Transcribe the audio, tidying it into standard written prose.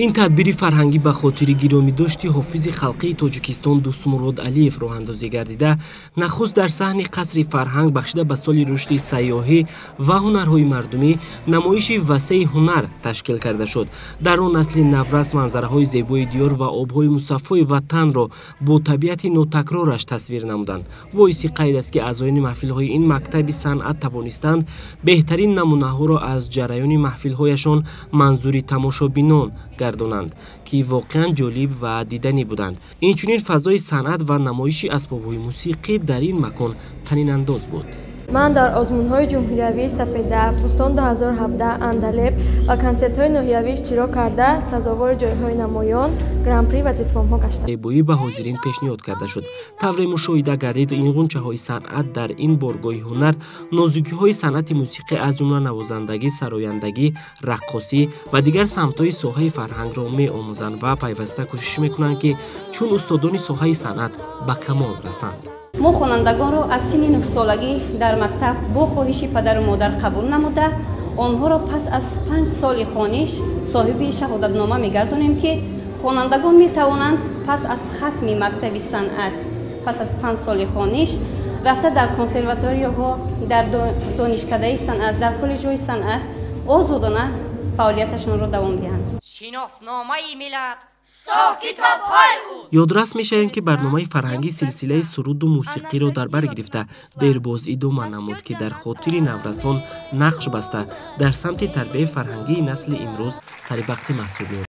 این تدبیر فرهنگی به خاطر گرامی داشتی حافظ خلقی تاجیکستان دوستمراد علیف راه اندازی گردیده نخست در صحن قصر فرهنگ بخشیده به سال رشد سیاحی و هنرهای مردمی نمایش وسیع هنر تشکیل کرده شد. در آن نسل نورس منظره‌های زیبای دیار و آب‌های مصفای وطن را با طبیعت نوتکرارش تصویر نمودند. وایسی قید است که اعضایان محفل‌های این مکتب صنعت توانستند بهترین نمونه‌ها را از جریان محفل‌هایشان منظوری تماشابینان گردانند که واقعا جالب و دیدنی بودند. اینچنین فضای صنعت و نمایش اسباب‌های موسیقی در این مکان طنین انداز بود. من در آزمون‌های جمهوریوی سپیده، بوستان 2017 اندلب و کنسرت‌های ناحیوی اشتراک کرده سزاوار جایهای نمایان، گرانپری و دیپلم‌ها گشتم. زیبایی به حاضرین پیشنهاد کرده شد. طور مشاهده گردید این غنچه‌های صنعت در این بارگاه هنر نازکی‌های صنعت موسیقی از جمله نوازندگی، سرایندگی، رقاصی و دیگر سمت‌های ساحه فرهنگ را می‌آموزند و پیوسته کوشش می‌کنند که چون استادان ساحه صنعت به کمال رسند. ما خوانندگان را از سن 9 سالگی در مکتب با خواهش پدر و مادر قبول نموده آنها را پس از 5 سال خوانش صاحب شهادتنامه می‌گردانیم که خوانندگان می‌توانند پس از ختم مکتب صنعت پس از 5 سال خوانش رفته در کنسرواتوری‌ها، در دانشکده صنعت، در کالج‌های صنعت آزادانه فعالیتشان را دوام دهند. شناسنامه ملت شاه کتاب‌های او. یادرس می‌شویم که برنامه فرهنگی سلسله سرود و موسیقی را در بر گرفته دیرباز ادامه نمود که در خاطر نورسان نقش بسته در سمت تربیت فرهنگی نسل امروز سر وقت محسوب می‌آید.